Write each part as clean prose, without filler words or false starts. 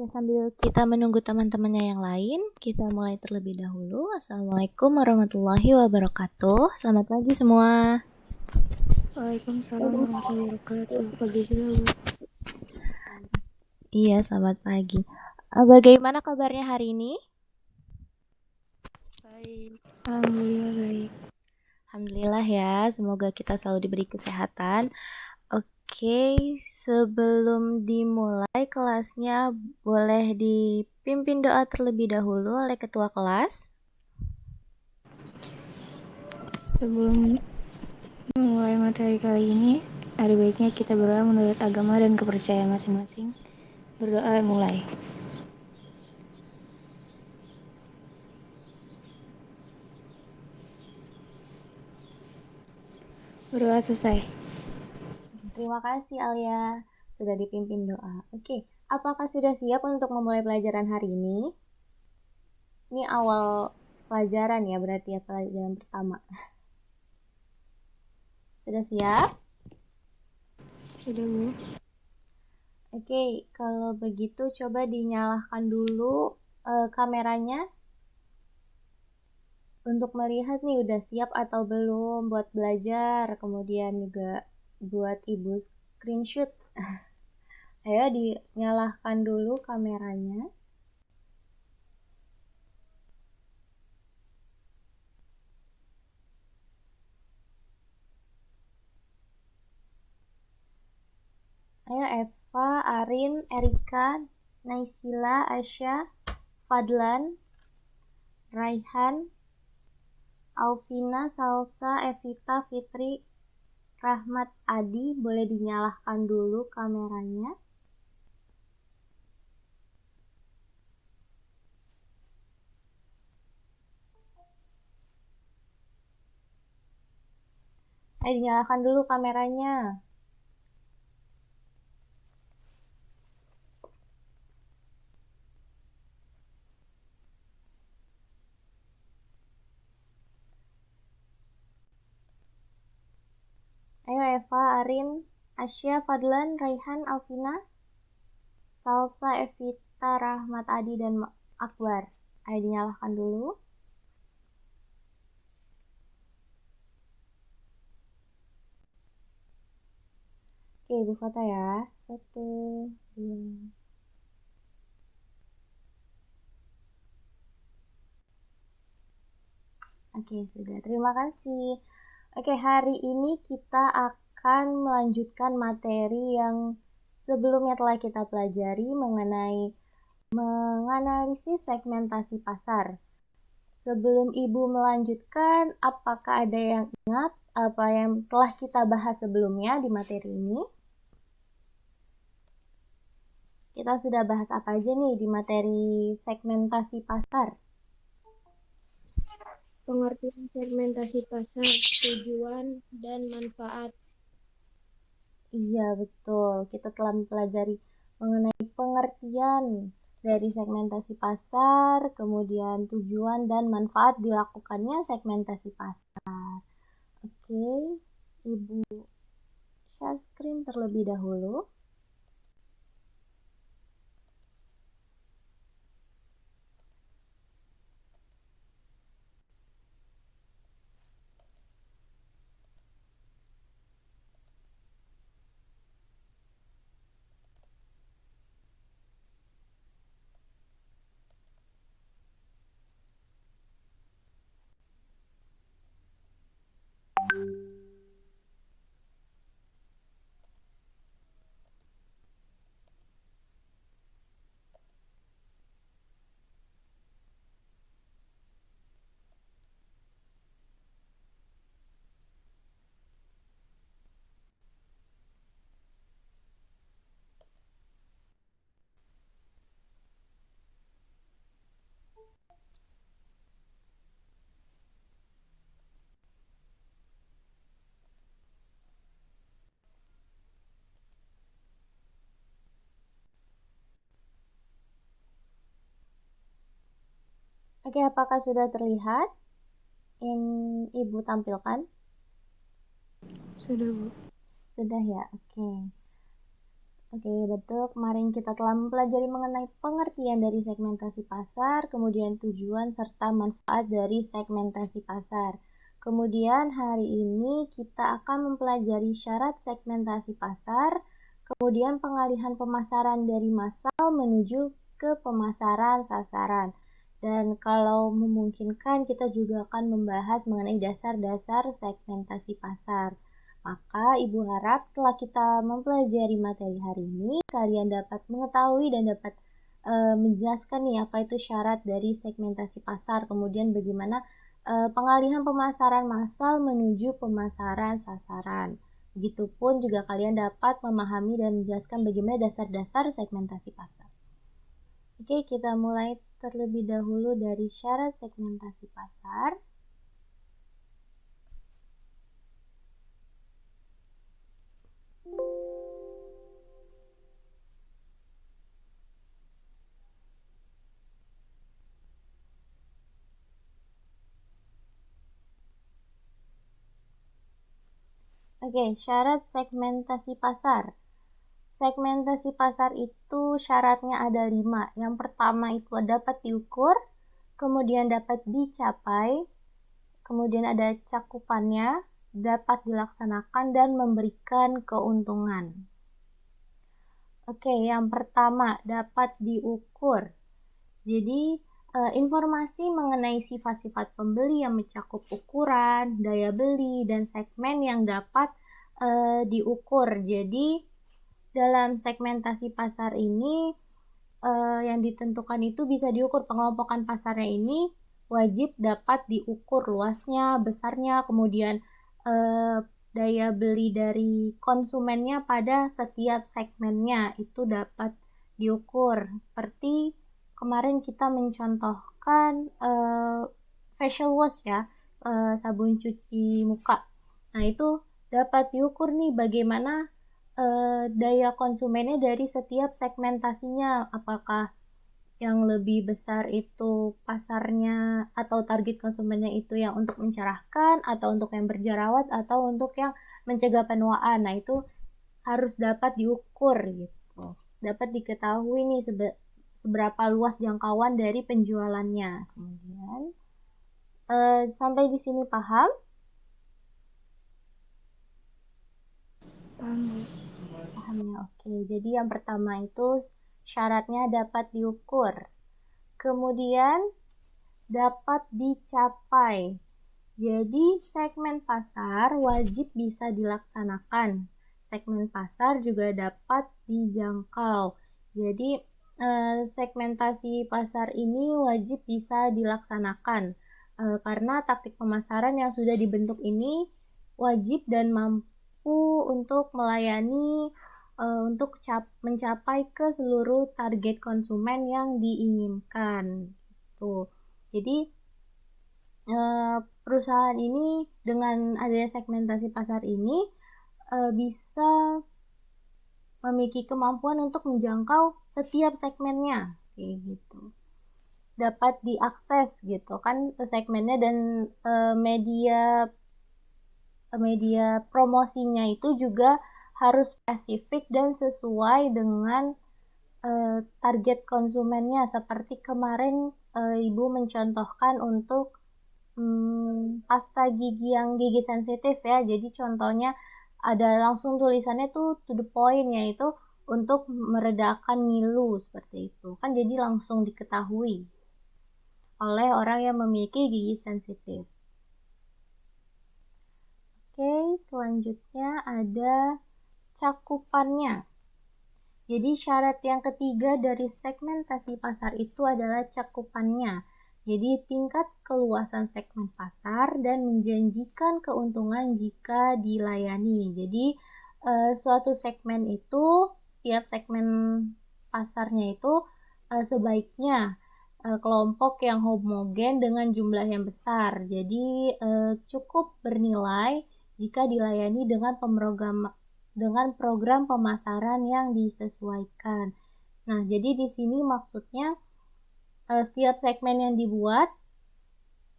Oke, sambil kita menunggu teman-temannya yang lain, kita mulai terlebih dahulu. Assalamualaikum warahmatullahi wabarakatuh. Selamat pagi semua. Waalaikumsalam warahmatullahi wabarakatuh. Pagi juga, Bu. Iya, selamat pagi. Bagaimana kabarnya hari ini? Baik. Alhamdulillah baik. Alhamdulillah ya, semoga kita selalu diberi kesehatan. Oke, sebelum dimulai kelasnya, boleh dipimpin doa terlebih dahulu oleh ketua kelas. Sebelum memulai materi kali ini, ada baiknya kita berdoa menurut agama dan kepercayaan masing-masing. Berdoa mulai. Berdoa selesai. Terima kasih Alia, sudah dipimpin doa. Oke, apakah sudah siap untuk memulai pelajaran hari ini? Ini awal pelajaran ya, berarti ya pelajaran pertama. Sudah siap? Sudah, Bu. Oke, kalau begitu coba dinyalakan dulu kameranya untuk melihat nih udah siap atau belum buat belajar, kemudian juga buat ibu screenshot. Ayo dinyalakan dulu kameranya. Ayo Eva, Arin, Erika, Naisila, Asya, Fadlan, Raihan, Alvina, Salsa, Evita, Fitri, Rahmat, Adi, boleh dinyalakan dulu kameranya. Ayo dinyalakan dulu kameranya. Ayo Eva, Arin, Asya, Fadlan, Raihan, Alvina, Salsa, Evita, Rahmat, Adi, dan Akbar. Ayo dinyalakan dulu. Oke, ibu foto ya. 1, 2. Oke, sudah. Terima kasih. Oke, hari ini kita akan melanjutkan materi yang sebelumnya telah kita pelajari mengenai menganalisis segmentasi pasar. Sebelum Ibu melanjutkan, apakah ada yang ingat apa yang telah kita bahas sebelumnya di materi ini? Kita sudah bahas apa aja nih di materi segmentasi pasar? Pengertian segmentasi pasar, tujuan, dan manfaat. Iya, betul. Kita telah mempelajari mengenai pengertian dari segmentasi pasar, kemudian tujuan dan manfaat dilakukannya segmentasi pasar. Oke, Ibu share screen terlebih dahulu. Oke, apakah sudah terlihat yang Ibu tampilkan? Sudah, Bu. Sudah ya, oke. Oke, betul. Kemarin kita telah mempelajari mengenai pengertian dari segmentasi pasar, kemudian tujuan serta manfaat dari segmentasi pasar. Kemudian hari ini kita akan mempelajari syarat segmentasi pasar, kemudian pengalihan pemasaran dari massal menuju ke pemasaran sasaran. Dan kalau memungkinkan kita juga akan membahas mengenai dasar-dasar segmentasi pasar. Maka Ibu harap setelah kita mempelajari materi hari ini, kalian dapat mengetahui dan dapat menjelaskan nih apa itu syarat dari segmentasi pasar, kemudian bagaimana pengalihan pemasaran massal menuju pemasaran sasaran. Begitupun juga kalian dapat memahami dan menjelaskan bagaimana dasar-dasar segmentasi pasar. Oke, kita mulai terlebih dahulu dari syarat segmentasi pasar. Oke, syarat segmentasi pasar. Segmentasi pasar itu syaratnya ada 5. Yang pertama itu dapat diukur, kemudian dapat dicapai, kemudian ada cakupannya, dapat dilaksanakan, dan memberikan keuntungan. Oke, yang pertama dapat diukur. Jadi, informasi mengenai sifat-sifat pembeli yang mencakup ukuran, daya beli, dan segmen yang dapat diukur. Jadi, dalam segmentasi pasar ini yang ditentukan itu bisa diukur. Pengelompokan pasarnya ini wajib dapat diukur luasnya, besarnya, kemudian daya beli dari konsumennya pada setiap segmennya itu dapat diukur. Seperti kemarin kita mencontohkan facial wash ya, sabun cuci muka. Nah, itu dapat diukur nih bagaimana daya konsumennya dari setiap segmentasinya. Apakah yang lebih besar itu pasarnya atau target konsumennya itu yang untuk mencerahkan, atau untuk yang berjerawat, atau untuk yang mencegah penuaan. Nah, itu harus dapat diukur gitu. Dapat diketahui nih seberapa luas jangkauan dari penjualannya. Kemudian sampai di sini paham? Paham. Paham ya, oke. Jadi yang pertama itu syaratnya dapat diukur. Kemudian dapat dicapai. Jadi segmen pasar wajib bisa dilaksanakan. Segmen pasar juga dapat dijangkau. Jadi segmentasi pasar ini wajib bisa dilaksanakan karena taktik pemasaran yang sudah dibentuk ini wajib dan mampu untuk melayani untuk mencapai ke seluruh target konsumen yang diinginkan. Tuh. Jadi perusahaan ini dengan adanya segmentasi pasar ini bisa memiliki kemampuan untuk menjangkau setiap segmennya, kayak gitu. Dapat diakses gitu kan segmennya, dan media promosinya itu juga harus spesifik dan sesuai dengan target konsumennya. Seperti kemarin Ibu mencontohkan untuk pasta gigi yang gigi sensitif ya. Jadi contohnya ada langsung tulisannya tuh to the point, yaitu untuk meredakan ngilu seperti itu. Kan jadi langsung diketahui oleh orang yang memiliki gigi sensitif. Oke, selanjutnya ada cakupannya. Jadi syarat yang ketiga dari segmentasi pasar itu adalah cakupannya. Jadi tingkat keluasan segmen pasar dan menjanjikan keuntungan jika dilayani. Jadi suatu segmen itu, setiap segmen pasarnya itu sebaiknya kelompok yang homogen dengan jumlah yang besar. Jadi cukup bernilai jika dilayani dengan program pemasaran yang disesuaikan. Nah, jadi di sini maksudnya setiap segmen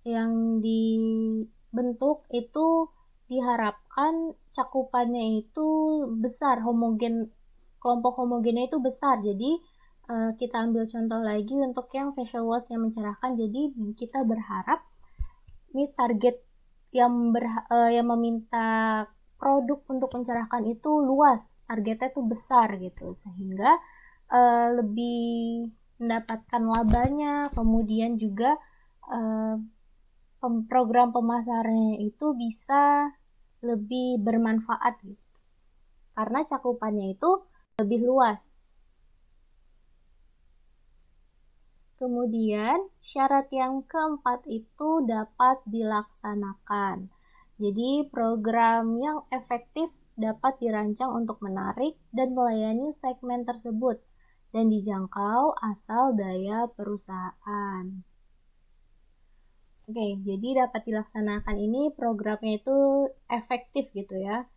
yang dibentuk itu diharapkan cakupannya itu besar, homogen kelompok homogennya itu besar. Jadi kita ambil contoh lagi untuk yang facial wash yang mencerahkan. Jadi kita berharap ini target yang meminta produk untuk mencerahkan itu luas, targetnya itu besar gitu, sehingga lebih mendapatkan labanya. Kemudian juga program pemasarannya itu bisa lebih bermanfaat gitu, karena cakupannya itu lebih luas. Kemudian syarat yang keempat itu dapat dilaksanakan. Jadi program yang efektif dapat dirancang untuk menarik dan melayani segmen tersebut dan dijangkau asal daya perusahaan. Oke, jadi dapat dilaksanakan ini programnya itu efektif gitu ya.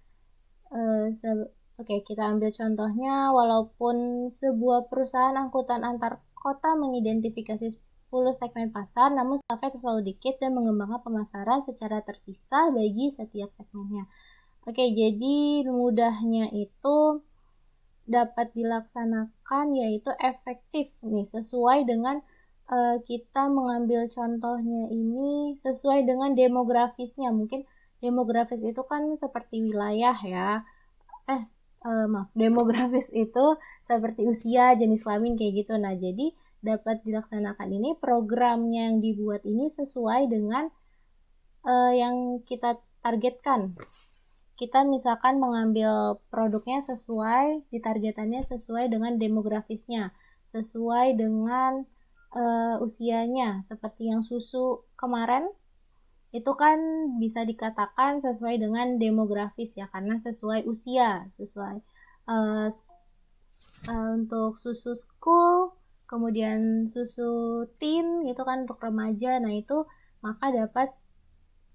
Oke, kita ambil contohnya. Walaupun sebuah perusahaan angkutan antar kota mengidentifikasi 10 segmen pasar, namun stafnya terlalu dikit dan mengembangkan pemasaran secara terpisah bagi setiap segmennya. Oke, jadi mudahnya itu dapat dilaksanakan yaitu efektif nih, sesuai dengan kita mengambil contohnya ini sesuai dengan demografisnya. Mungkin demografis itu kan seperti wilayah ya. Demografis itu seperti usia, jenis kelamin kayak gitu. Nah, jadi dapat dilaksanakan ini programnya yang dibuat ini sesuai dengan yang kita targetkan. Kita misalkan mengambil produknya sesuai, ditargetannya sesuai dengan demografisnya, sesuai dengan usianya. Seperti yang susu kemarin, itu kan bisa dikatakan sesuai dengan demografis ya, karena sesuai usia, sesuai untuk susu school, kemudian susu teen itu kan untuk remaja. Nah, itu maka dapat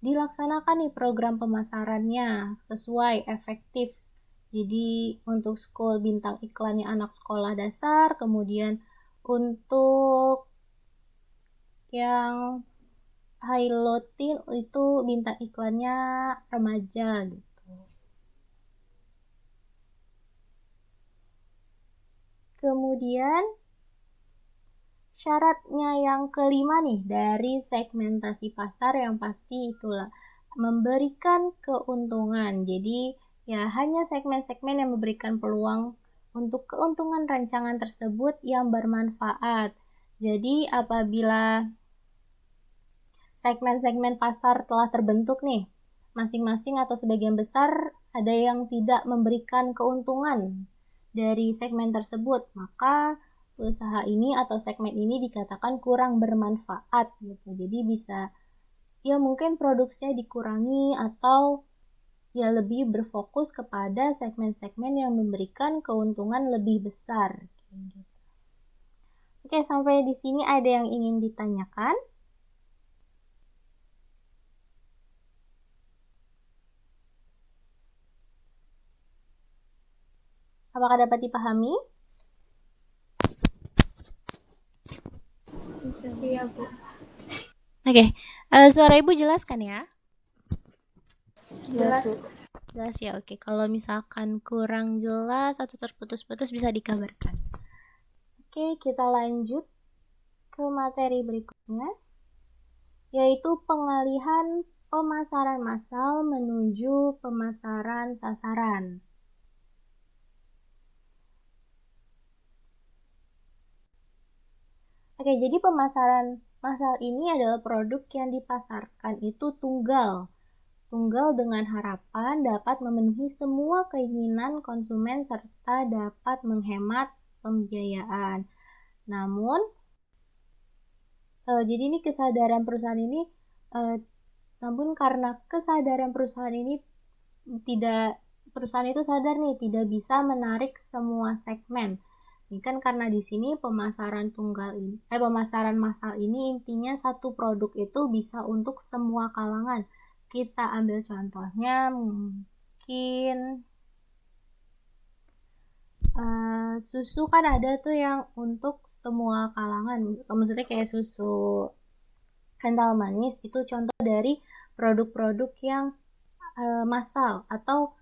dilaksanakan nih program pemasarannya sesuai efektif. Jadi untuk school bintang iklannya anak sekolah dasar, kemudian untuk yang high low teen itu bintang iklannya remaja gitu. Kemudian syaratnya yang kelima nih dari segmentasi pasar yang pasti itulah memberikan keuntungan. Jadi ya hanya segmen-segmen yang memberikan peluang untuk keuntungan rancangan tersebut yang bermanfaat. Jadi apabila segmen-segmen pasar telah terbentuk nih, masing-masing atau sebagian besar ada yang tidak memberikan keuntungan dari segmen tersebut, maka usaha ini atau segmen ini dikatakan kurang bermanfaat gitu. Jadi bisa ya mungkin produksinya dikurangi atau ya lebih berfokus kepada segmen-segmen yang memberikan keuntungan lebih besar. Oke, sampai di sini ada yang ingin ditanyakan? Apakah dapat dipahami? Iya, Bu. Oke, suara Ibu jelas kan ya? Jelas, Bu. Jelas ya, oke. Kalau misalkan kurang jelas atau terputus-putus bisa dikabarkan. Oke, kita lanjut ke materi berikutnya, yaitu pengalihan pemasaran massal menuju pemasaran sasaran. Oke, jadi pemasaran massal ini adalah produk yang dipasarkan itu tunggal dengan harapan dapat memenuhi semua keinginan konsumen serta dapat menghemat pembiayaan. Namun, jadi ini kesadaran perusahaan ini, namun karena kesadaran perusahaan ini perusahaan itu sadar nih tidak bisa menarik semua segmen. Ini kan karena di sini pemasaran massal ini intinya satu produk itu bisa untuk semua kalangan. Kita ambil contohnya mungkin susu kan ada tuh yang untuk semua kalangan. Maksudnya kayak susu kental manis itu contoh dari produk-produk yang massal. Atau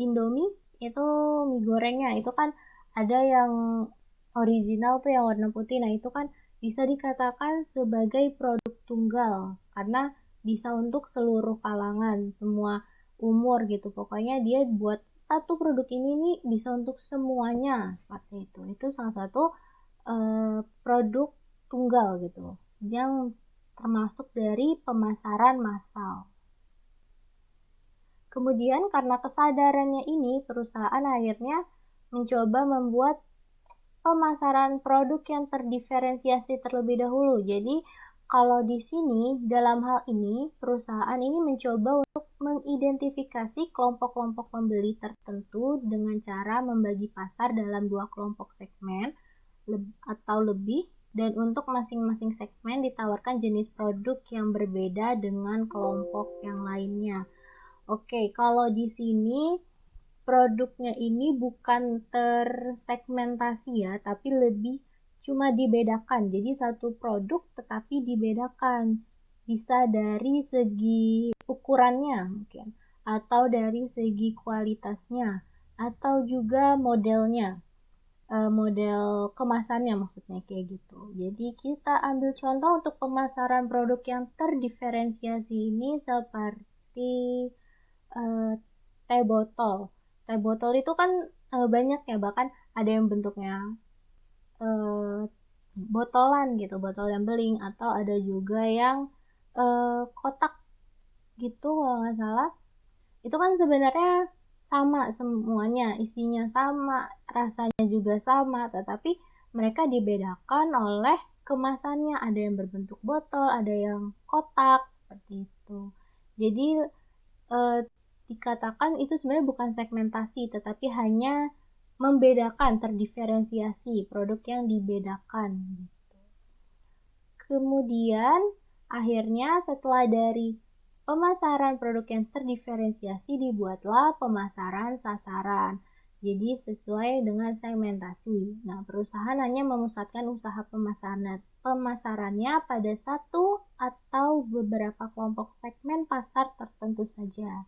Indomie itu mie gorengnya itu kan Ada yang original tuh yang warna putih. Nah, itu kan bisa dikatakan sebagai produk tunggal karena bisa untuk seluruh kalangan, semua umur gitu. Pokoknya dia buat satu produk ini nih bisa untuk semuanya seperti itu. Itu salah satu produk tunggal gitu yang termasuk dari pemasaran massal. Kemudian karena kesadarannya ini, perusahaan akhirnya mencoba membuat pemasaran produk yang terdiferensiasi terlebih dahulu. Jadi, kalau di sini, dalam hal ini, perusahaan ini mencoba untuk mengidentifikasi kelompok-kelompok pembeli tertentu dengan cara membagi pasar dalam dua kelompok segmen atau lebih, dan untuk masing-masing segmen ditawarkan jenis produk yang berbeda dengan kelompok yang lainnya. Oke, kalau di sini produknya ini bukan tersegmentasi ya, tapi lebih cuma dibedakan. Jadi satu produk tetapi dibedakan. Bisa dari segi ukurannya mungkin, atau dari segi kualitasnya, atau juga modelnya. Model kemasannya maksudnya kayak gitu. Jadi kita ambil contoh untuk pemasaran produk yang terdiferensiasi ini seperti eh, teh botol. Teh botol itu kan banyak ya, bahkan ada yang bentuknya eh, botolan gitu, botol yang beling, atau ada juga yang kotak gitu kalau nggak salah. Itu kan sebenarnya sama semuanya, isinya sama, rasanya juga sama, tetapi mereka dibedakan oleh kemasannya. Ada yang berbentuk botol, ada yang kotak, seperti itu. Jadi eh, dikatakan itu sebenarnya bukan segmentasi, tetapi hanya membedakan, terdiferensiasi produk yang dibedakan. Kemudian akhirnya setelah dari pemasaran produk yang terdiferensiasi dibuatlah pemasaran sasaran. Jadi sesuai dengan segmentasi. Nah, perusahaan hanya memusatkan usaha pemasarannya pada satu atau beberapa kelompok segmen pasar tertentu saja.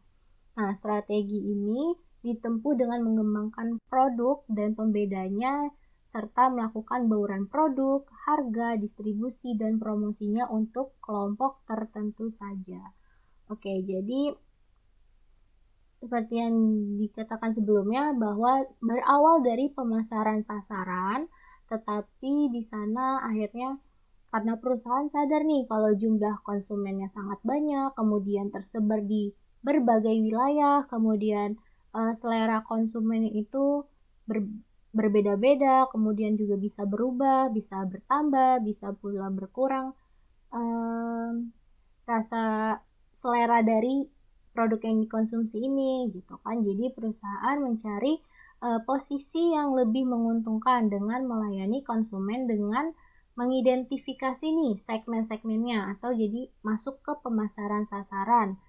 Nah, strategi ini ditempuh dengan mengembangkan produk dan pembedanya serta melakukan bauran produk, harga, distribusi, dan promosinya untuk kelompok tertentu saja. Oke, jadi seperti yang dikatakan sebelumnya bahwa berawal dari pemasaran sasaran, tetapi di sana akhirnya karena perusahaan sadar nih kalau jumlah konsumennya sangat banyak, kemudian tersebar di berbagai wilayah, kemudian selera konsumen itu ber- berbeda-beda, kemudian juga bisa berubah, bisa bertambah, bisa pula berkurang. Rasa selera dari produk yang dikonsumsi ini gitu kan. Jadi perusahaan mencari posisi yang lebih menguntungkan dengan melayani konsumen dengan mengidentifikasi nih segmen-segmennya atau jadi masuk ke pemasaran sasaran.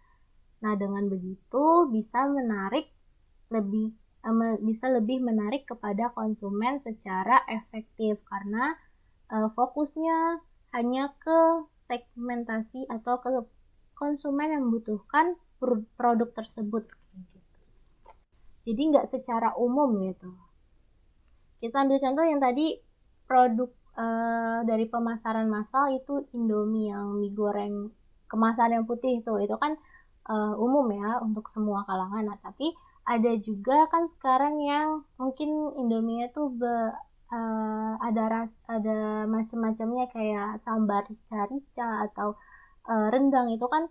Nah, dengan begitu bisa menarik lebih bisa lebih menarik kepada konsumen secara efektif karena fokusnya hanya ke segmentasi atau ke konsumen yang membutuhkan produk tersebut. Jadi nggak secara umum gitu. Kita ambil contoh yang tadi produk dari pemasaran massal itu Indomie yang mie goreng kemasan yang putih itu kan umum ya untuk semua kalangan. Nah, tapi ada juga kan sekarang yang mungkin Indomie tuh ada macam-macamnya kayak sambar rica-rica atau rendang. Itu kan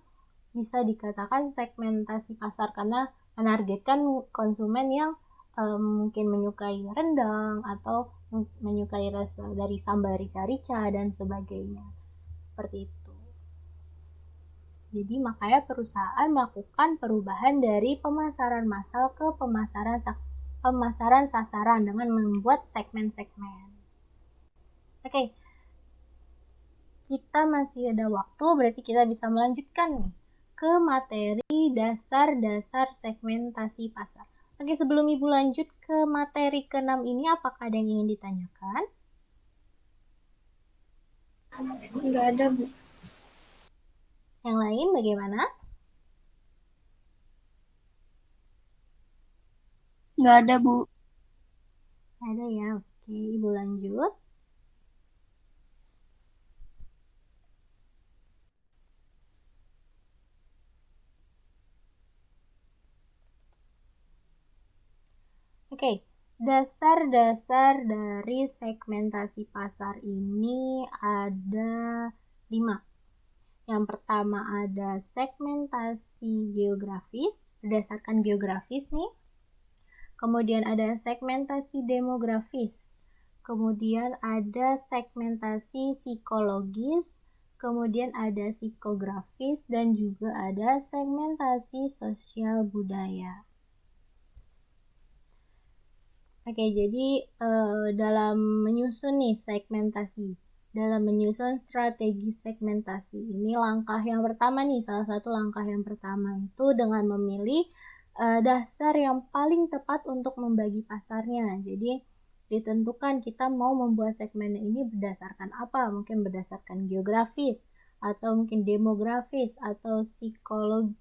bisa dikatakan segmentasi pasar karena menargetkan konsumen yang mungkin menyukai rendang atau menyukai rasa dari sambal rica-rica dan sebagainya. Seperti itu. Jadi makanya perusahaan melakukan perubahan dari pemasaran massal ke pemasaran sasaran dengan membuat segmen-segmen. Oke, kita masih ada waktu, berarti kita bisa melanjutkan nih ke materi dasar-dasar segmentasi pasar. Oke, sebelum Ibu lanjut ke materi ke-6 ini, apakah ada yang ingin ditanyakan? Nggak ada, Bu. Yang lain bagaimana? Nggak ada, Bu. Ada ya, oke. Ibu lanjut. Oke, dasar-dasar dari segmentasi pasar ini ada 5. Yang pertama ada segmentasi geografis, berdasarkan geografis nih. Kemudian ada segmentasi demografis. Kemudian ada segmentasi psikologis. Kemudian ada psikografis dan juga ada segmentasi sosial budaya. Oke, jadi dalam menyusun nih segmentasi, dalam menyusun strategi segmentasi ini langkah yang pertama nih, salah satu langkah yang pertama itu dengan memilih dasar yang paling tepat untuk membagi pasarnya. Jadi ditentukan kita mau membuat segmen ini berdasarkan apa, mungkin berdasarkan geografis, atau mungkin demografis, atau psikologi,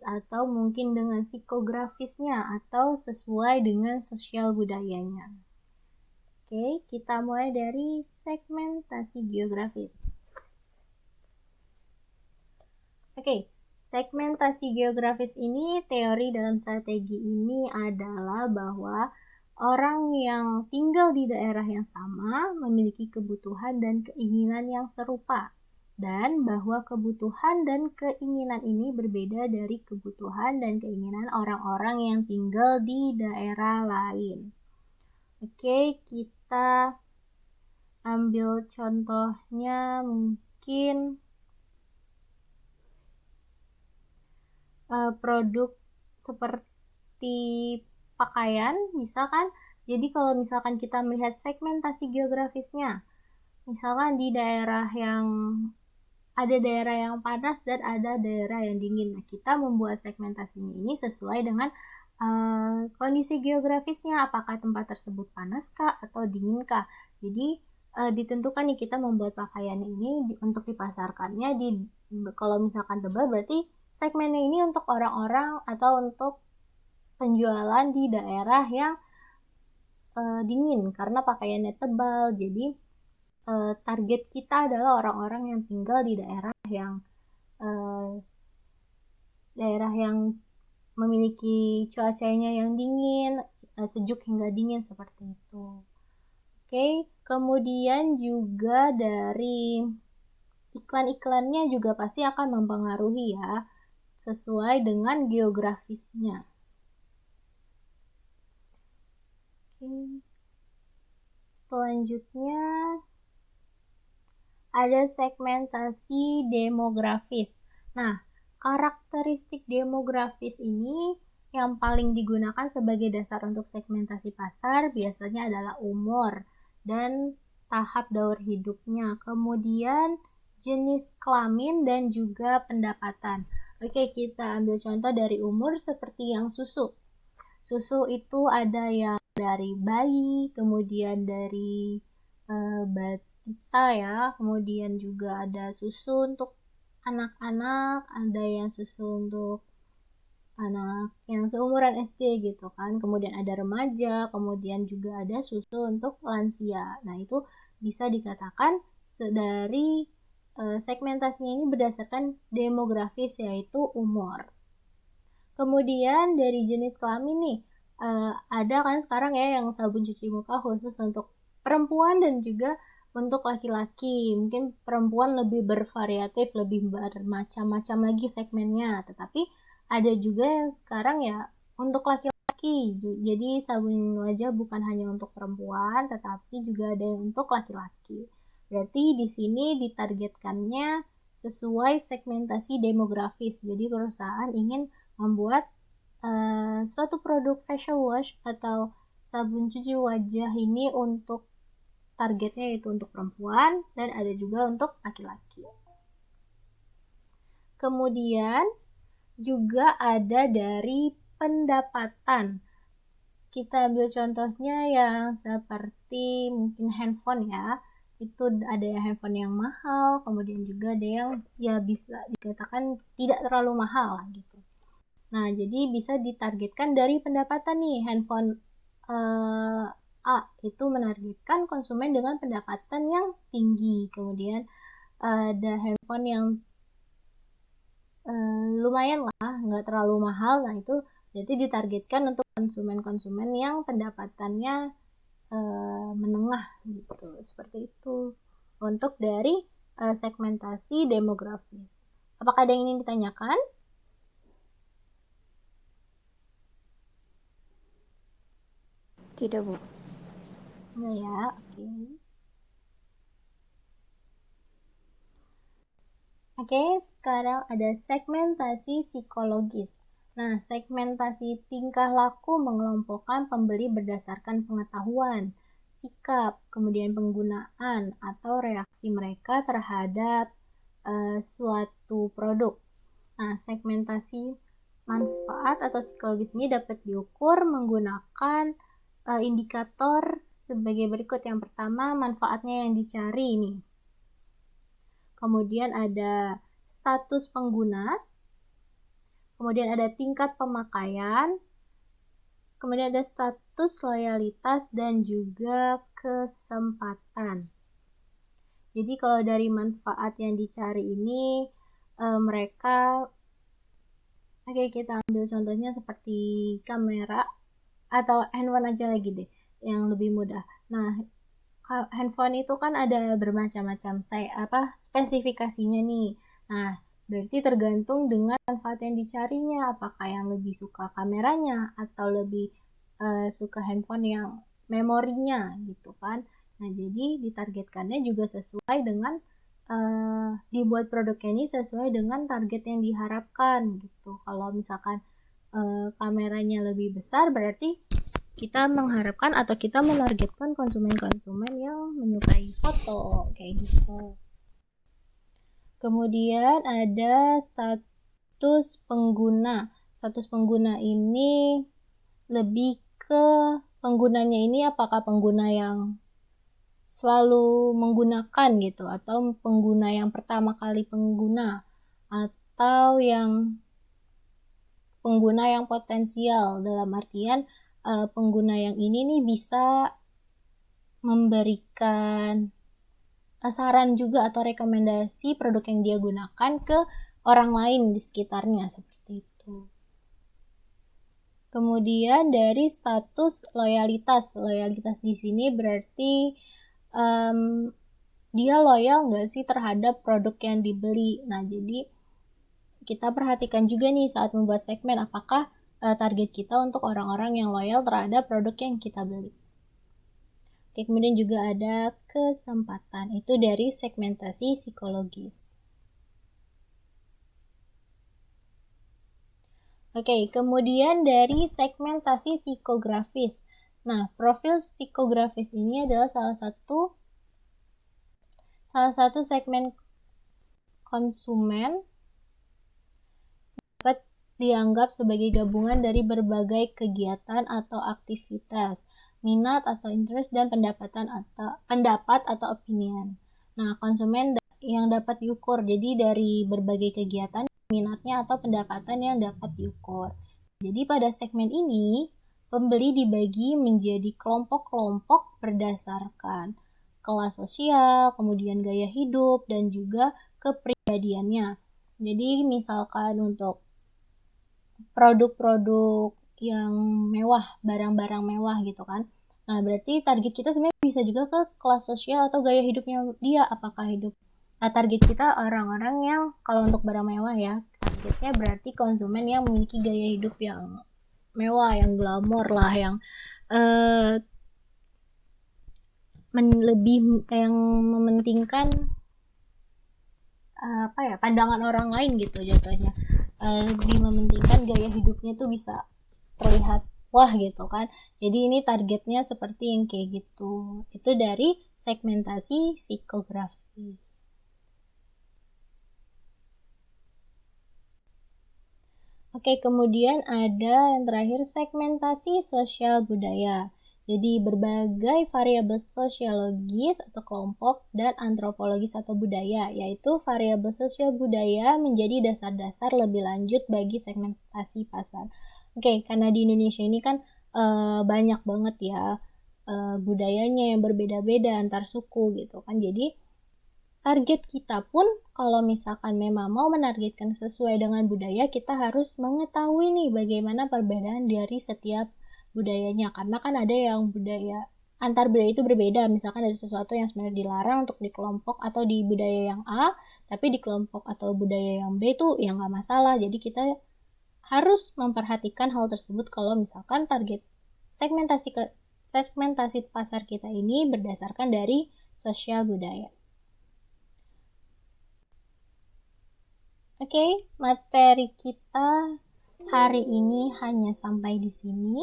atau mungkin dengan psikografisnya atau sesuai dengan sosial budayanya. Oke, kita mulai dari segmentasi geografis. Oke, segmentasi geografis ini, teori dalam strategi ini adalah bahwa orang yang tinggal di daerah yang sama memiliki kebutuhan dan keinginan yang serupa, dan bahwa kebutuhan dan keinginan ini berbeda dari kebutuhan dan keinginan orang-orang yang tinggal di daerah lain. Oke, kita ambil contohnya mungkin produk seperti pakaian, misalkan. Jadi kalau misalkan kita melihat segmentasi geografisnya, misalkan di daerah yang ada daerah yang panas dan ada daerah yang dingin. Nah, kita membuat segmentasinya ini sesuai dengan kondisi geografisnya, apakah tempat tersebut panas kah atau dingin kah. Jadi ditentukan nih kita membuat pakaian ini untuk dipasarkannya kalau misalkan tebal berarti segmennya ini untuk orang-orang atau untuk penjualan di daerah yang dingin karena pakaiannya tebal. Jadi target kita adalah orang-orang yang tinggal di daerah yang memiliki cuacanya yang dingin, sejuk hingga dingin seperti itu. Oke, kemudian juga dari iklan-iklannya juga pasti akan mempengaruhi ya, sesuai dengan geografisnya. Oke. Selanjutnya ada segmentasi demografis. Nah, karakteristik demografis ini yang paling digunakan sebagai dasar untuk segmentasi pasar biasanya adalah umur dan tahap daur hidupnya, kemudian jenis kelamin dan juga pendapatan. Oke, kita ambil contoh dari umur seperti yang susu. Susu itu ada yang dari bayi, kemudian dari balita ya, kemudian juga ada susu untuk anak-anak, ada yang susu untuk anak yang seumuran SD gitu kan, kemudian ada remaja, kemudian juga ada susu untuk lansia. Nah, itu bisa dikatakan dari segmentasinya ini berdasarkan demografis yaitu umur. Kemudian dari jenis kelamin nih, ada kan sekarang ya yang sabun cuci muka khusus untuk perempuan dan juga untuk laki-laki. Mungkin perempuan lebih bervariatif, lebih bermacam-macam lagi segmennya. Tetapi ada juga yang sekarang ya untuk laki-laki. Jadi sabun wajah bukan hanya untuk perempuan, tetapi juga ada yang untuk laki-laki. Berarti di sini ditargetkannya sesuai segmentasi demografis. Jadi perusahaan ingin membuat suatu produk facial wash atau sabun cuci wajah ini untuk targetnya yaitu untuk perempuan dan ada juga untuk laki-laki. Kemudian juga ada dari pendapatan. Kita ambil contohnya yang seperti mungkin handphone ya. Itu ada yang handphone yang mahal, kemudian juga ada yang ya bisa dikatakan tidak terlalu mahal gitu. Nah, jadi bisa ditargetkan dari pendapatan nih handphone A itu menargetkan konsumen dengan pendapatan yang tinggi. Kemudian ada handphone yang lumayan lah, nggak terlalu mahal. Nah itu berarti ditargetkan untuk konsumen-konsumen yang pendapatannya menengah gitu, seperti itu. Untuk dari segmentasi demografis. Apakah ada yang ingin ditanyakan? Tidak, Bu. Enggak ya, oke. Oke, sekarang ada segmentasi psikologis. Nah, segmentasi tingkah laku mengelompokkan pembeli berdasarkan pengetahuan, sikap, kemudian penggunaan, atau reaksi mereka terhadap suatu produk. Nah, segmentasi manfaat atau psikologis ini dapat diukur menggunakan indikator sebagai berikut. Yang pertama, manfaatnya yang dicari nih. Kemudian ada status pengguna, kemudian ada tingkat pemakaian, kemudian ada status loyalitas dan juga kesempatan. Jadi kalau dari manfaat yang dicari ini mereka, oke, kita ambil contohnya seperti kamera atau handphone aja lagi deh yang lebih mudah. Nah, handphone itu kan ada bermacam-macam spesifikasinya nih. Nah, berarti tergantung dengan manfaat yang dicarinya, apakah yang lebih suka kameranya atau lebih suka handphone yang memorinya gitu kan. Nah, jadi ditargetkannya juga sesuai dengan dibuat produknya ini sesuai dengan target yang diharapkan gitu. Kalau misalkan kameranya lebih besar, berarti kita mengharapkan atau kita menargetkan konsumen-konsumen yang menyukai foto kayak gitu. Kemudian ada status pengguna. Status pengguna ini lebih ke penggunanya ini apakah pengguna yang selalu menggunakan gitu, atau pengguna yang pertama kali pengguna, atau yang pengguna yang potensial, dalam artian pengguna yang ini nih bisa memberikan saran juga atau rekomendasi produk yang dia gunakan ke orang lain di sekitarnya, seperti itu. Kemudian dari status loyalitas. Loyalitas di sini berarti dia loyal nggak sih terhadap produk yang dibeli. Nah, jadi kita perhatikan juga nih saat membuat segmen, apakah target kita untuk orang-orang yang loyal terhadap produk yang kita beli. Oke, kemudian juga ada kesempatan, itu dari segmentasi psikologis. Oke, kemudian dari segmentasi psikografis. Nah, profil psikografis ini adalah salah satu segmen konsumen dapat dianggap sebagai gabungan dari berbagai kegiatan atau aktivitas, minat atau interest, dan pendapat atau opinion. Nah, konsumen yang dapat diukur, jadi dari berbagai kegiatan, minatnya atau pendapatan yang dapat diukur. Jadi pada segmen ini, pembeli dibagi menjadi kelompok-kelompok berdasarkan kelas sosial, kemudian gaya hidup, dan juga kepribadiannya. Jadi misalkan untuk produk-produk yang mewah, barang-barang mewah gitu kan. Nah, berarti target kita sebenarnya bisa juga ke kelas sosial atau gaya hidupnya dia, apakah target kita orang-orang yang, kalau untuk barang mewah ya, targetnya berarti konsumen yang memiliki gaya hidup yang mewah, yang glamor lah, yang lebih yang mementingkan pandangan orang lain gitu jatuhnya, lebih mementingkan gaya hidupnya tuh bisa terlihat wah gitu kan. Jadi ini targetnya seperti yang kayak gitu. Itu dari segmentasi psikografis. Oke, kemudian ada yang terakhir, segmentasi sosial budaya. Jadi berbagai variabel sosiologis atau kelompok dan antropologis atau budaya, yaitu variabel sosial budaya menjadi dasar-dasar lebih lanjut bagi segmentasi pasar. Oke, karena di Indonesia ini kan banyak banget ya budayanya yang berbeda-beda antar suku gitu kan. Jadi target kita pun kalau misalkan memang mau menargetkan sesuai dengan budaya, kita harus mengetahui nih bagaimana perbedaan dari setiap budayanya. Karena kan ada yang budaya antar budaya itu berbeda. Misalkan ada sesuatu yang sebenarnya dilarang untuk di kelompok atau di budaya yang A, tapi di kelompok atau budaya yang B itu yang nggak masalah. Jadi kita harus memperhatikan hal tersebut kalau misalkan target segmentasi segmentasi pasar kita ini berdasarkan dari sosial budaya. Oke, materi kita hari ini hanya sampai di sini.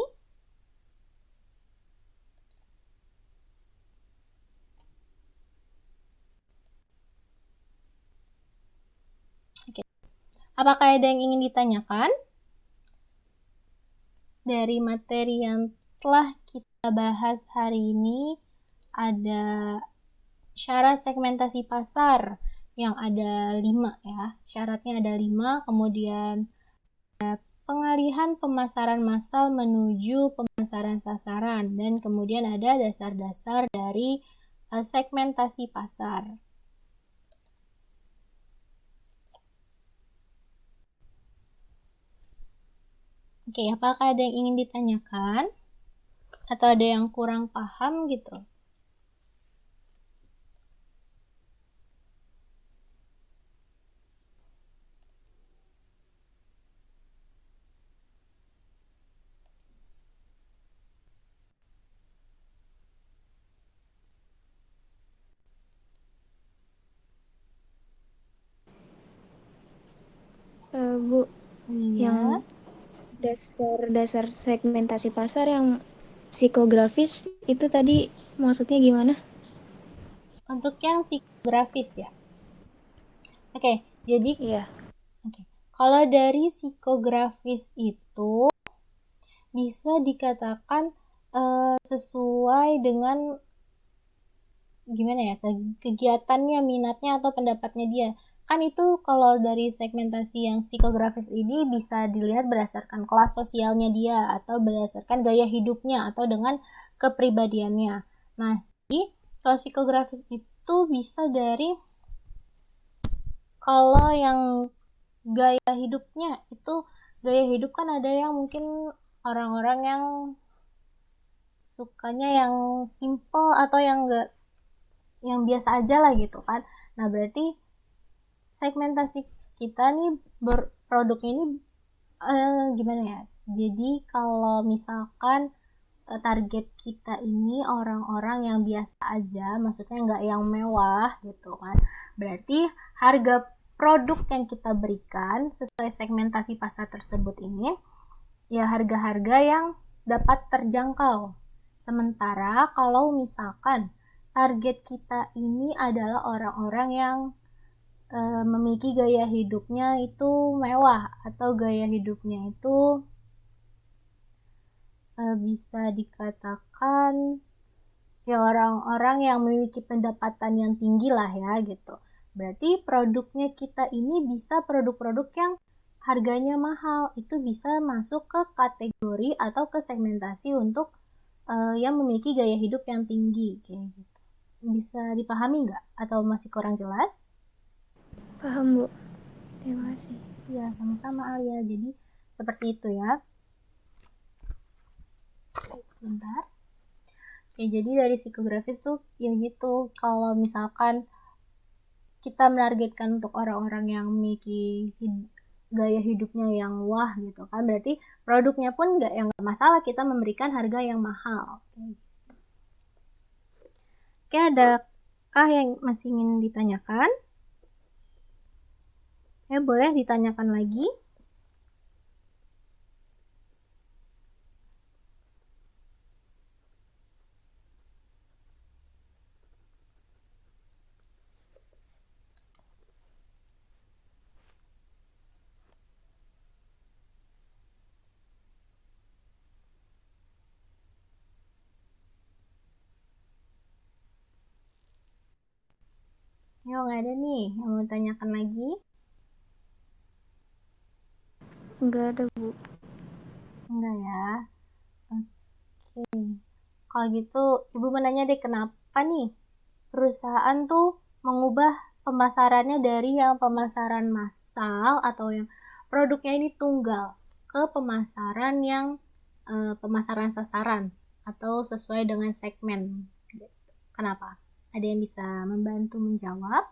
Oke. Apakah ada yang ingin ditanyakan? Dari materi yang telah kita bahas hari ini, ada syarat segmentasi pasar yang ada 5 ya. Syaratnya ada 5, kemudian pengalihan pemasaran massal menuju pemasaran sasaran, dan kemudian ada dasar-dasar dari segmentasi pasar. Oke, apakah ada yang ingin ditanyakan? Atau ada yang kurang paham gitu? Bu, Iya. yang dasar segmentasi pasar yang psikografis itu tadi maksudnya gimana? Untuk yang psikografis ya. Oke, jadi Iya. kalau dari psikografis itu bisa dikatakan sesuai dengan gimana ya, kegiatannya, minatnya atau pendapatnya dia. Kan itu kalau dari segmentasi yang psikografis ini bisa dilihat berdasarkan kelas sosialnya dia atau berdasarkan gaya hidupnya atau dengan kepribadiannya. Nah, jadi kalau psikografis itu bisa dari kalau yang gaya hidupnya itu, gaya hidup kan ada yang mungkin orang-orang yang sukanya yang simple atau yang enggak, yang biasa aja lah gitu kan. Nah, berarti segmentasi kita nih produknya ini gimana ya? Jadi kalau misalkan target kita ini orang-orang yang biasa aja, maksudnya nggak yang mewah gitu kan. Berarti harga produk yang kita berikan sesuai segmentasi pasar tersebut ini ya harga-harga yang dapat terjangkau. Sementara kalau misalkan target kita ini adalah orang-orang yang memiliki gaya hidupnya itu mewah atau gaya hidupnya itu bisa dikatakan ya orang-orang yang memiliki pendapatan yang tinggi lah ya gitu. Berarti produknya kita ini bisa produk-produk yang harganya mahal. Itu bisa masuk ke kategori atau ke segmentasi untuk yang memiliki gaya hidup yang tinggi kayak gitu. Bisa dipahami nggak? Atau masih kurang jelas? Paham, Bu. Terima kasih. Ya, sama-sama Alia. Jadi seperti itu ya. Sebentar. Ya, jadi dari psikografis tuh ya gitu. Kalau misalkan kita menargetkan untuk orang-orang yang memiliki gaya hidupnya yang wah gitu kan, berarti produknya pun nggak, yang nggak masalah kita memberikan harga yang mahal. Oke, adakah yang masih ingin ditanyakan? Ya, boleh ditanyakan lagi. Ya, nggak ada nih yang mau tanyakan lagi. Enggak ada, Bu. Enggak ya. Oke. Kalau gitu, Ibu mau nanya deh kenapa nih perusahaan tuh mengubah pemasarannya dari yang pemasaran massal atau yang produknya ini tunggal ke pemasaran yang pemasaran sasaran atau sesuai dengan segmen. Kenapa? Ada yang bisa membantu menjawab?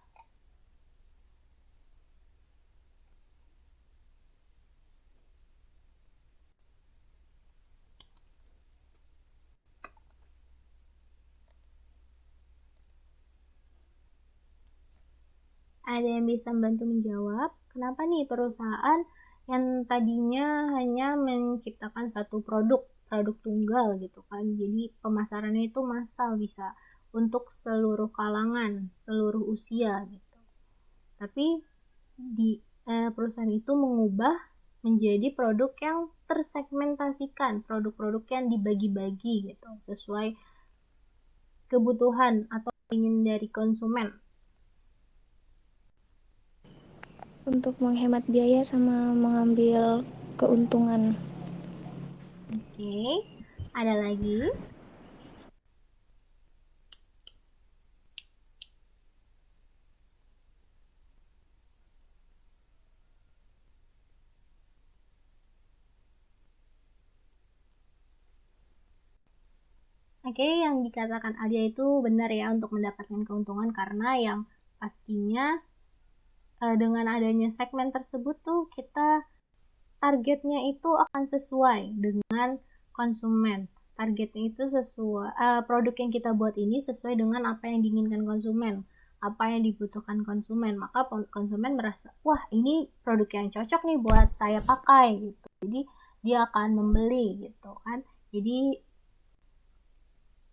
Ada yang bisa membantu menjawab? Kenapa nih perusahaan yang tadinya hanya menciptakan satu produk tunggal gitu kan. Jadi pemasarannya itu massal bisa untuk seluruh kalangan, seluruh usia gitu. Tapi di perusahaan itu mengubah menjadi produk yang tersegmentasikan, produk-produk yang dibagi-bagi gitu, sesuai kebutuhan atau ingin dari konsumen. Untuk menghemat biaya sama mengambil keuntungan. Oke, ada lagi? Oke, yang dikatakan Alia itu benar ya untuk mendapatkan keuntungan karena yang pastinya dengan adanya segmen tersebut tuh kita targetnya itu akan sesuai dengan konsumen. Targetnya itu sesuai produk yang kita buat ini sesuai dengan apa yang diinginkan konsumen, apa yang dibutuhkan konsumen. Maka konsumen merasa, wah ini produk yang cocok nih buat saya pakai gitu. Jadi dia akan membeli gitu kan. Jadi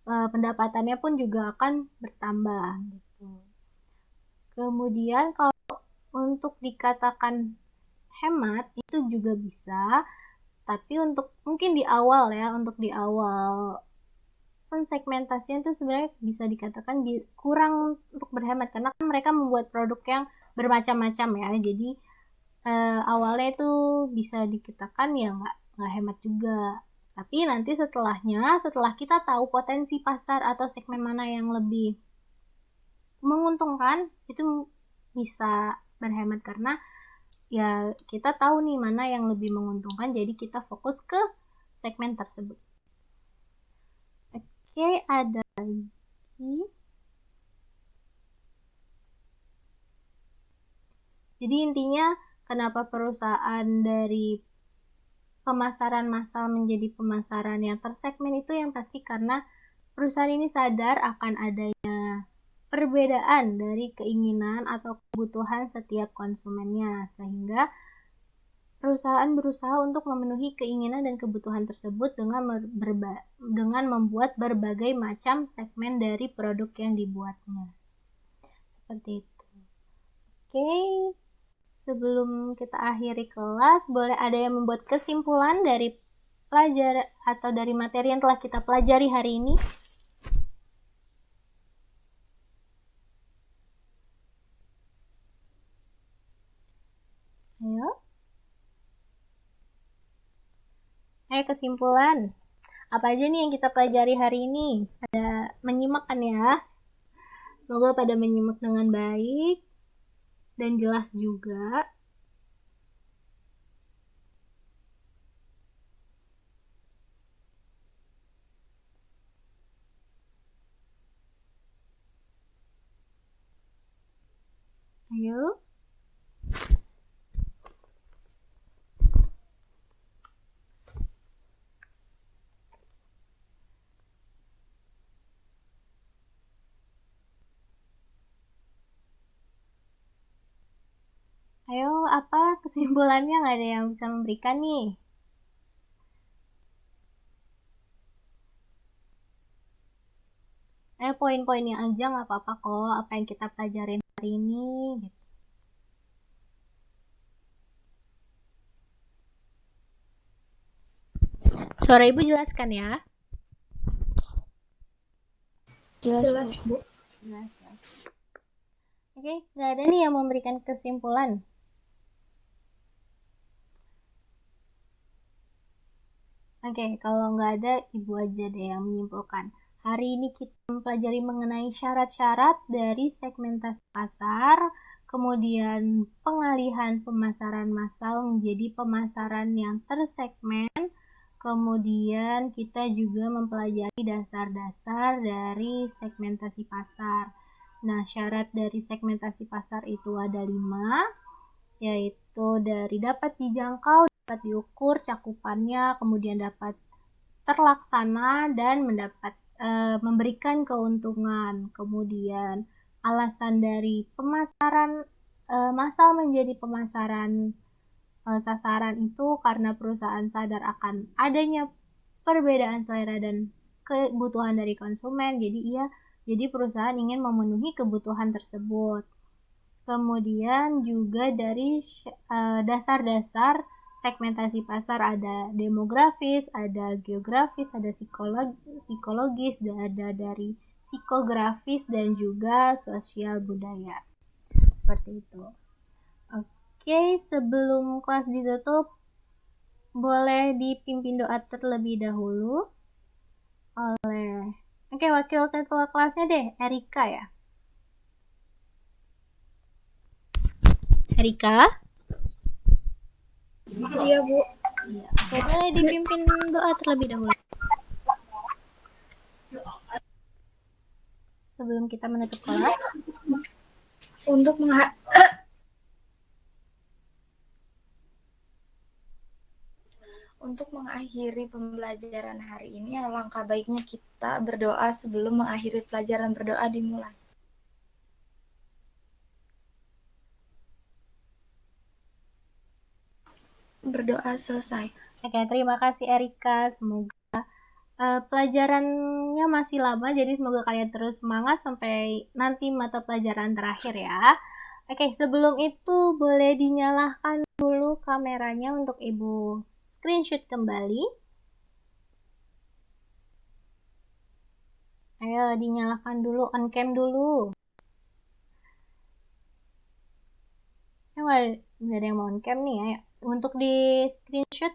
pendapatannya pun juga akan bertambah gitu. Kemudian kalau untuk dikatakan hemat itu juga bisa, tapi untuk mungkin di awal ya, untuk di awal pensegmentasinya itu sebenarnya bisa dikatakan kurang untuk berhemat karena kan mereka membuat produk yang bermacam-macam ya. Jadi awalnya itu bisa dikatakan ya nggak hemat juga. Tapi nanti setelahnya, setelah kita tahu potensi pasar atau segmen mana yang lebih menguntungkan, itu bisa berhemat karena ya kita tahu nih mana yang lebih menguntungkan, jadi kita fokus ke segmen tersebut. Oke, ada lagi. Jadi intinya kenapa perusahaan dari pemasaran massal menjadi pemasaran yang tersegmen itu yang pasti karena perusahaan ini sadar akan adanya perbedaan dari keinginan atau kebutuhan setiap konsumennya sehingga perusahaan berusaha untuk memenuhi keinginan dan kebutuhan tersebut dengan membuat berbagai macam segmen dari produk yang dibuatnya. Seperti itu. Oke, sebelum kita akhiri kelas, boleh ada yang membuat kesimpulan dari pelajaran atau dari materi yang telah kita pelajari hari ini? Ayo. Ayo kesimpulan. Apa aja nih yang kita pelajari hari ini? Ada menyimak kan ya? Semoga pada menyimak dengan baik dan jelas juga. Ayo. Ayo, apa kesimpulannya? Nggak ada yang bisa memberikan nih. Ayo poin-poinnya aja nggak apa-apa kok, apa yang kita pelajarin hari ini. Gitu. Suara Ibu jelaskan ya. Jelas, Bu. Jelas. Oke, nggak ada nih yang memberikan kesimpulan. Oke, kalau nggak ada, Ibu aja deh yang menyimpulkan. Hari ini kita mempelajari mengenai syarat-syarat dari segmentasi pasar, kemudian pengalihan pemasaran massal menjadi pemasaran yang tersegmen, kemudian kita juga mempelajari dasar-dasar dari segmentasi pasar. Nah, syarat dari segmentasi pasar itu ada 5, yaitu dari dapat dijangkau, dapat diukur cakupannya, kemudian dapat terlaksana dan memberikan keuntungan. Kemudian alasan dari pemasaran massal menjadi pemasaran sasaran itu karena perusahaan sadar akan adanya perbedaan selera dan kebutuhan dari konsumen. Jadi perusahaan ingin memenuhi kebutuhan tersebut. Kemudian juga dari dasar-dasar segmentasi pasar ada demografis, ada geografis, ada psikologis, dan ada dari psikografis dan juga sosial budaya. Seperti itu. Oke, sebelum kelas ditutup, boleh dipimpin doa terlebih dahulu oleh wakil ketua kelasnya deh, Erika ya. Erika? Iya, Bu. Iya. Boleh dipimpin doa terlebih dahulu sebelum kita menutup kelas. Untuk mengakhiri pembelajaran hari ini, alangkah baiknya kita berdoa sebelum mengakhiri pelajaran. Berdoa dimulai. Berdoa selesai. Oke, terima kasih Erika. Semoga pelajarannya masih lama, jadi semoga kalian terus semangat sampai nanti mata pelajaran terakhir ya. Oke, sebelum itu boleh dinyalakan dulu kameranya untuk Ibu screenshot kembali. Ayo dinyalakan dulu, on cam dulu. Nggak ada yang mau on cam nih ya. Untuk di screenshot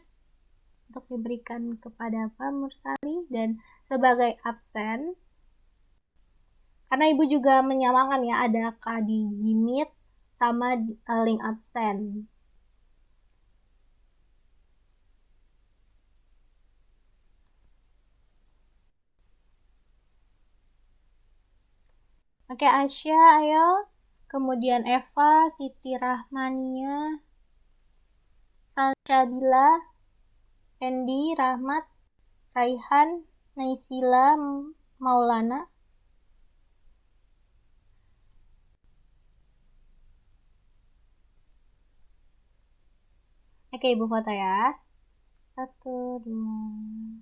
untuk diberikan kepada Pak Mursali dan sebagai absen. Karena Ibu juga menyamakan ya, ada di Meet sama link absen. Oke, Asya, ayo. Kemudian Eva, Siti Rahmania, Salsabila, Fendi, Rahmat, Raihan, Naisila, Maulana. Oke, Ibu foto ya. 1, 2.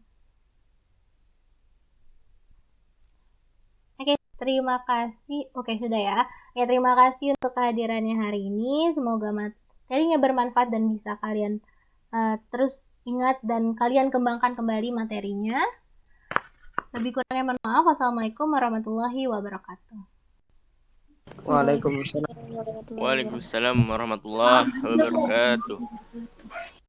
Oke, terima kasih. Oke, sudah ya. Oke, terima kasih untuk kehadirannya hari ini. Semoga materinya bermanfaat dan bisa kalian terus ingat dan kalian kembangkan kembali materinya. Lebih kurangnya mohon maaf. Wassalamualaikum warahmatullahi wabarakatuh. Waalaikumsalam warahmatullahi wabarakatuh.